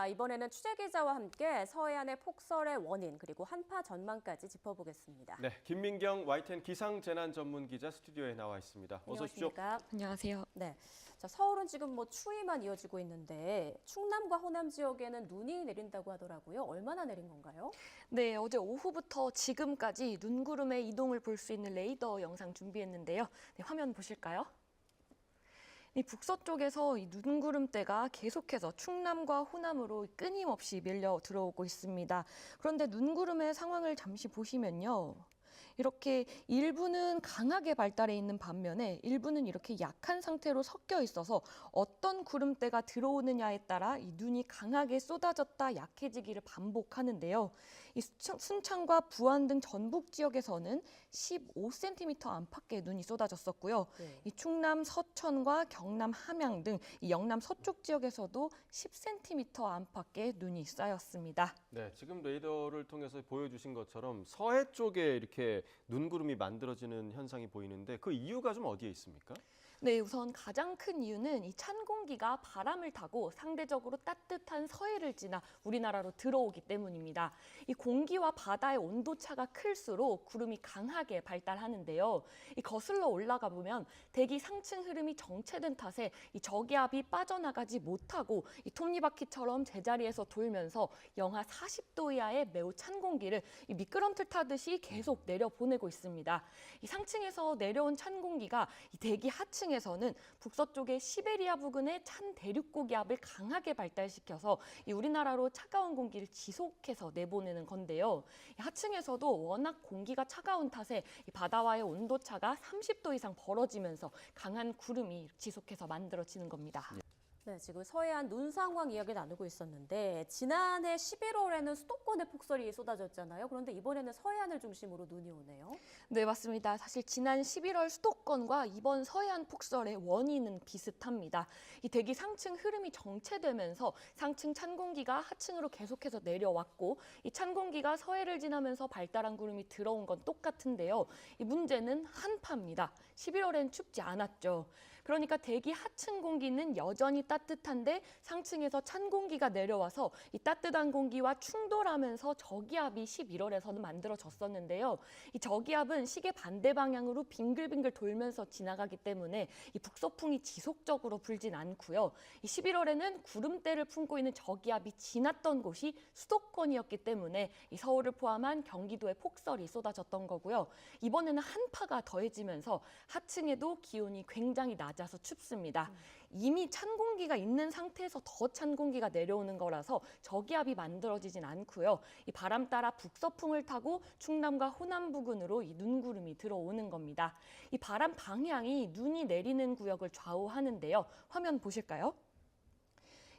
자, 이번에는 취재 기자와 함께 서해안의 폭설의 원인 그리고 한파 전망까지 짚어보겠습니다. 네, 김민경 YTN 기상재난전문기자 스튜디오에 나와 있습니다. 어서 오십시오. 안녕하세요. 네, 자, 서울은 지금 추위만 이어지고 있는데 충남과 호남 지역에는 눈이 내린다고 하더라고요. 얼마나 내린 건가요? 네, 어제 오후부터 지금까지 눈구름의 이동을 볼 수 있는 레이더 영상 준비했는데요. 네, 화면 보실까요? 이 북서쪽에서 이 눈구름대가 계속해서 충남과 호남으로 끊임없이 밀려 들어오고 있습니다. 그런데 눈구름의 상황을 잠시 보시면요. 이렇게 일부는 강하게 발달해 있는 반면에 일부는 이렇게 약한 상태로 섞여 있어서 어떤 구름대가 들어오느냐에 따라 이 눈이 강하게 쏟아졌다 약해지기를 반복하는데요. 이 순창과 부안 등 전북 지역에서는 15cm 안팎의 눈이 쏟아졌었고요. 네. 이 충남 서천과 경남 함양 등 이 영남 서쪽 지역에서도 10cm 안팎의 눈이 쌓였습니다. 네, 지금 레이더를 통해서 보여주신 것처럼 서해 쪽에 이렇게 눈구름이 만들어지는 현상이 보이는데 그 이유가 좀 어디에 있습니까? 네, 우선 가장 큰 이유는 이 찬 공기가 바람을 타고 상대적으로 따뜻한 서해를 지나 우리나라로 들어오기 때문입니다. 이 공기와 바다의 온도 차가 클수록 구름이 강하게 발달하는데요. 이 거슬러 올라가 보면 대기 상층 흐름이 정체된 탓에 이 저기압이 빠져나가지 못하고 이 톱니바퀴처럼 제자리에서 돌면서 영하 40도 이하의 매우 찬 공기를 이 미끄럼틀 타듯이 계속 내려보내고 있습니다. 이 상층에서 내려온 찬 공기가 이 대기 하층에서는 북서쪽의 시베리아 부근의 찬 대륙 고기압을 강하게 발달시켜서 이 우리나라로 차가운 공기를 지속해서 내보내는 건데요. 이 하층에서도 워낙 공기가 차가운 탓에 이 바다와의 온도 차가 30도 이상 벌어지면서 강한 구름이 지속해서 만들어지는 겁니다. 네, 지금 서해안 눈 상황 이야기 나누고 있었는데 지난해 11월에는 수도권에 폭설이 쏟아졌잖아요. 그런데 이번에는 서해안을 중심으로 눈이 오네요. 네, 맞습니다. 사실 지난 11월 수도권과 이번 서해안 폭설의 원인은 비슷합니다. 이 대기 상층 흐름이 정체되면서 상층 찬 공기가 하층으로 계속해서 내려왔고 이 찬 공기가 서해를 지나면서 발달한 구름이 들어온 건 똑같은데요. 이 문제는 한파입니다. 11월엔 춥지 않았죠. 그러니까 대기 하층 공기는 여전히 따뜻한데 상층에서 찬 공기가 내려와서 이 따뜻한 공기와 충돌하면서 저기압이 11월에서는 만들어졌었는데요. 이 저기압은 시계 반대 방향으로 빙글빙글 돌면서 지나가기 때문에 이 북서풍이 지속적으로 불진 않고요. 이 11월에는 구름대를 품고 있는 저기압이 지났던 곳이 수도권이었기 때문에 이 서울을 포함한 경기도에 폭설이 쏟아졌던 거고요. 이번에는 한파가 더해지면서 하층에도 기온이 굉장히 낮아서 춥습니다. 이미 찬 공기가 있는 상태에서 더 찬 공기가 내려오는 거라서 저기압이 만들어지진 않고요. 이 바람 따라 북서풍을 타고 충남과 호남 부근으로 이 눈구름이 들어오는 겁니다. 이 바람 방향이 눈이 내리는 구역을 좌우하는데요. 화면 보실까요?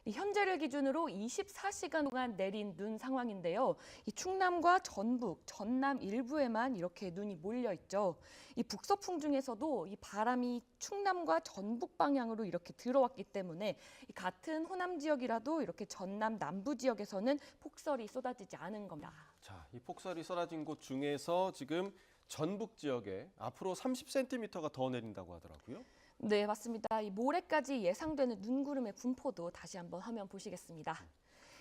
현재를 기준으로 24시간 동안 내린 눈 상황인데요. 이 충남과 전북, 전남 일부에만 이렇게 눈이 몰려 있죠. 이 북서풍 중에서도 이 바람이 충남과 전북 방향으로 이렇게 들어왔기 때문에 이 같은 호남 지역이라도 이렇게 전남 남부 지역에서는 폭설이 쏟아지지 않은 겁니다. 자, 이 폭설이 쏟아진 곳 중에서 지금 전북 지역에 앞으로 30cm가 더 내린다고 하더라고요. 네, 맞습니다. 이 모레까지 예상되는 눈구름의 분포도 다시 한번 화면 보시겠습니다.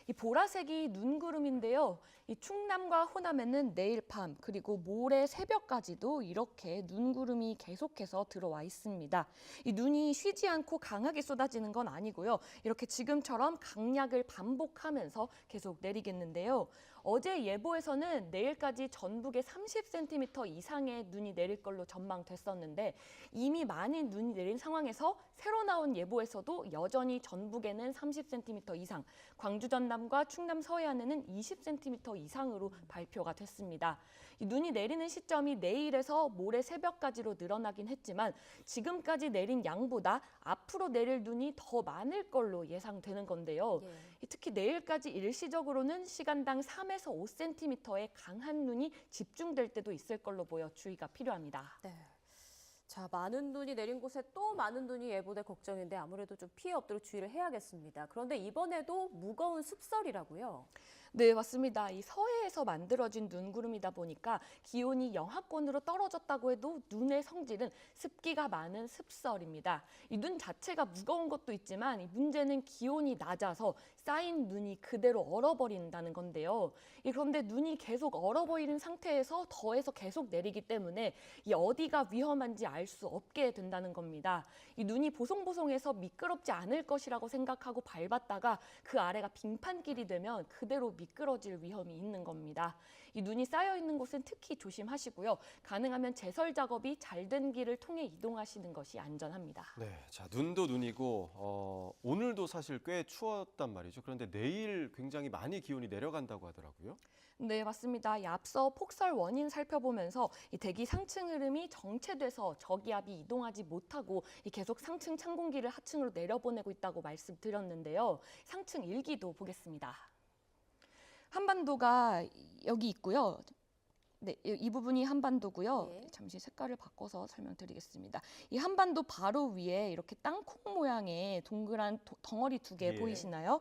이 보라색이 눈구름인데요. 이 충남과 호남에는 내일 밤 그리고 모레 새벽까지도 이렇게 눈구름이 계속해서 들어와 있습니다. 이 눈이 쉬지 않고 강하게 쏟아지는 건 아니고요. 이렇게 지금처럼 강약을 반복하면서 계속 내리겠는데요. 어제 예보에서는 내일까지 전북에 30cm 이상의 눈이 내릴 걸로 전망됐었는데 이미 많이 눈이 내린 상황에서 새로 나온 예보에서도 여전히 전북에는 30cm 이상, 광주 전남과 충남 서해안에는 20cm 이상으로 발표가 됐습니다. 이 눈이 내리는 시점이 내일에서 모레 새벽까지로 늘어나긴 했지만 지금까지 내린 양보다 앞으로 내릴 눈이 더 많을 걸로 예상되는 건데요. 특히 내일까지 일시적으로는 시간당 3에서 5cm의 강한 눈이 집중될 때도 있을 걸로 보여 주의가 필요합니다. 네. 자, 많은 눈이 내린 곳에 또 많은 눈이 예보돼 걱정인데 아무래도 좀 피해 없도록 주의를 해야겠습니다. 그런데 이번에도 무거운 습설이라고요? 네, 맞습니다. 이 서해에서 만들어진 눈구름이다 보니까 기온이 영하권으로 떨어졌다고 해도 눈의 성질은 습기가 많은 습설입니다. 이 눈 자체가 무거운 것도 있지만 이 문제는 기온이 낮아서 쌓인 눈이 그대로 얼어버린다는 건데요. 그런데 눈이 계속 얼어버리는 상태에서 더해서 계속 내리기 때문에 이 어디가 위험한지 알 수 없게 된다는 겁니다. 이 눈이 보송보송해서 미끄럽지 않을 것이라고 생각하고 밟았다가 그 아래가 빙판길이 되면 그대로 미끄러질 위험이 있는 겁니다. 이 눈이 쌓여 있는 곳은 특히 조심하시고요. 가능하면 제설 작업이 잘 된 길을 통해 이동하시는 것이 안전합니다. 네, 자 눈도 눈이고 오늘도 사실 꽤 추웠단 말이죠. 그런데 내일 굉장히 많이 기온이 내려간다고 하더라고요. 네, 맞습니다. 이 앞서 폭설 원인 살펴보면서 이 대기 상층 흐름이 정체돼서 저기압이 이동하지 못하고 계속 상층 찬 공기를 하층으로 내려보내고 있다고 말씀드렸는데요. 상층 일기도 보겠습니다. 한반도가 여기 있고요. 네, 이 부분이 한반도고요. 예. 잠시 색깔을 바꿔서 설명드리겠습니다. 이 한반도 바로 위에 이렇게 땅콩 모양의 동그란 덩어리 두 개 예. 보이시나요?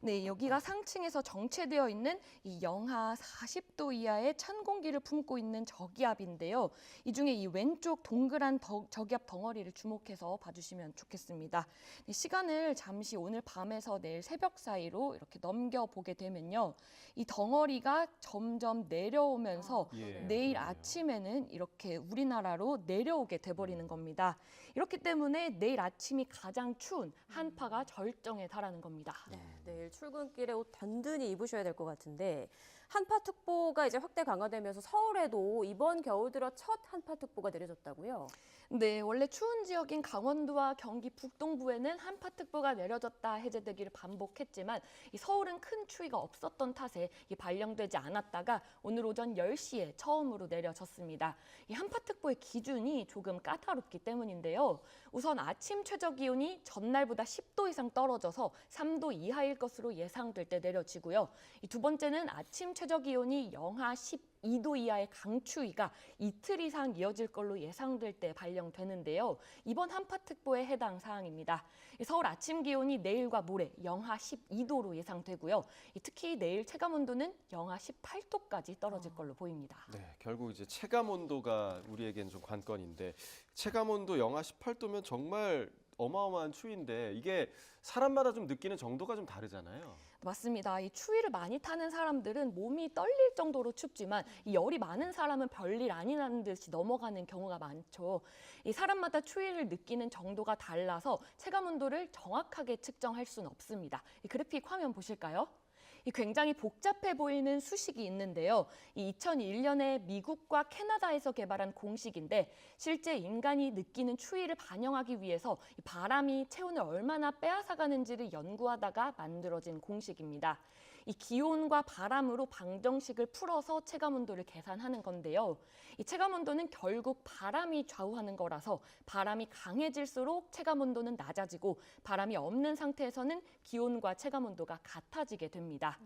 네, 여기가 상층에서 정체되어 있는 이 영하 40도 이하의 찬 공기를 품고 있는 저기압인데요. 이 중에 이 왼쪽 동그란 저기압 덩어리를 주목해서 봐주시면 좋겠습니다. 네, 시간을 잠시 오늘 밤에서 내일 새벽 사이로 이렇게 넘겨보게 되면요. 이 덩어리가 점점 내려오면서 예. 내일 그러네요. 아침에는 이렇게 우리나라로 내려오게 돼버리는 겁니다. 이렇기 때문에 내일 아침이 가장 추운 한파가 절정에 달하는 겁니다. 네, 내일 출근길에 옷 든든히 입으셔야 될 것 같은데 한파특보가 이제 확대 강화되면서 서울에도 이번 겨울 들어 첫 한파특보가 내려졌다고요? 네, 원래 추운 지역인 강원도와 경기 북동부에는 한파특보가 내려졌다 해제되기를 반복했지만 이 서울은 큰 추위가 없었던 탓에 발령되지 않았다가 오늘 오전 10시에 처음으로 내려졌습니다. 이 한파특보의 기준이 조금 까다롭기 때문인데요. 우선 아침 최저 기온이 전날보다 10도 이상 떨어져서 3도 이하일 것으로 예상될 때 내려지고요. 이 두 번째는 아침 최저 기온이 영하 12도 이하의 강추위가 이틀 이상 이어질 걸로 예상될 때 발령되는데요. 이번 한파특보에 해당 사항입니다. 서울 아침 기온이 내일과 모레 영하 12도로 예상되고요. 특히 내일 체감온도는 영하 18도까지 떨어질 걸로 보입니다. 네, 결국 이제 체감 온도가 우리에겐 좀 관건인데 체감 온도 영하 18도면 정말 어마어마한 추위인데 이게 사람마다 좀 느끼는 정도가 좀 다르잖아요. 맞습니다. 이 추위를 많이 타는 사람들은 몸이 떨릴 정도로 춥지만 이 열이 많은 사람은 별일 아니라는 듯이 넘어가는 경우가 많죠. 이 사람마다 추위를 느끼는 정도가 달라서 체감 온도를 정확하게 측정할 수는 없습니다. 이 그래픽 화면 보실까요? 굉장히 복잡해 보이는 수식이 있는데요. 2001년에 미국과 캐나다에서 개발한 공식인데 실제 인간이 느끼는 추위를 반영하기 위해서 바람이 체온을 얼마나 빼앗아가는지를 연구하다가 만들어진 공식입니다. 이 기온과 바람으로 방정식을 풀어서 체감온도를 계산하는 건데요. 이 체감온도는 결국 바람이 좌우하는 거라서 바람이 강해질수록 체감온도는 낮아지고 바람이 없는 상태에서는 기온과 체감온도가 같아지게 됩니다.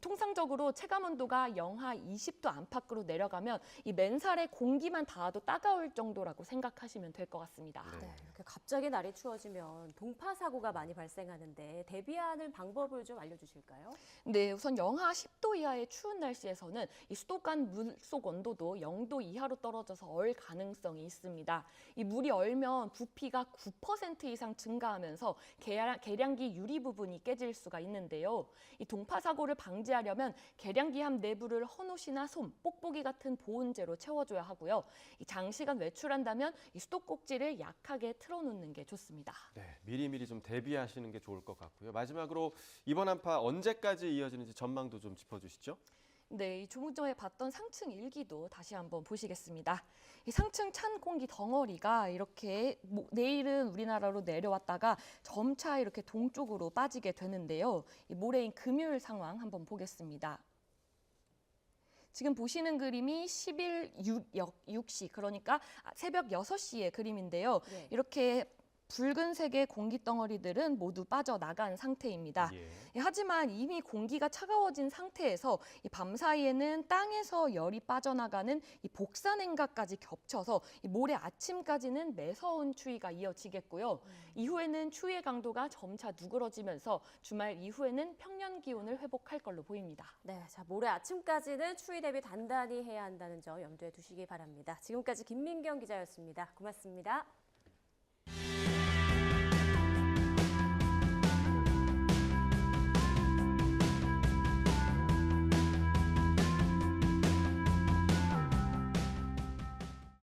통상적으로 체감온도가 영하 20도 안팎으로 내려가면 이 맨살에 공기만 닿아도 따가울 정도라고 생각하시면 될 것 같습니다. 네. 네, 이렇게 갑자기 날이 추워지면 동파 사고가 많이 발생하는데 대비하는 방법을 좀 알려주실까요? 네, 우선 영하 10도 이하의 추운 날씨에서는 이 수도관 물속 온도도 0도 이하로 떨어져서 얼 가능성이 있습니다. 이 물이 얼면 부피가 9% 이상 증가하면서 계량기 유리 부분이 깨질 수가 있는데요. 이 동파 사고를 방지하려면 계량기 함 내부를 헌옷이나 솜, 뽁뽁이 같은 보온재로 채워줘야 하고요. 이 장시간 외출한다면 이 수도꼭지를 약하게 틀어놓는 게 좋습니다. 네, 미리미리 좀 대비하시는 게 좋을 것 같고요. 마지막으로 이번 한파 언제까지 이어지는지 전망도 좀 짚어주시죠. 네, 조금 전에 봤던 상층 일기도 다시 한번 보시겠습니다. 이 상층 찬 공기 덩어리가 이렇게 내일은 우리나라로 내려왔다가 점차 이렇게 동쪽으로 빠지게 되는데요. 이 모레인 금요일 상황 한번 보겠습니다. 지금 보시는 그림이 10일 6시, 그러니까 새벽 6시의 그림인데요. 네. 이렇게 붉은색의 공기 덩어리들은 모두 빠져나간 상태입니다. 예. 하지만 이미 공기가 차가워진 상태에서 이 밤 사이에는 땅에서 열이 빠져나가는 이 복사냉각까지 겹쳐서 이 모레 아침까지는 매서운 추위가 이어지겠고요. 이후에는 추위의 강도가 점차 누그러지면서 주말 이후에는 평년 기온을 회복할 걸로 보입니다. 네, 자 모레 아침까지는 추위 대비 단단히 해야 한다는 점 염두에 두시기 바랍니다. 지금까지 김민경 기자였습니다. 고맙습니다.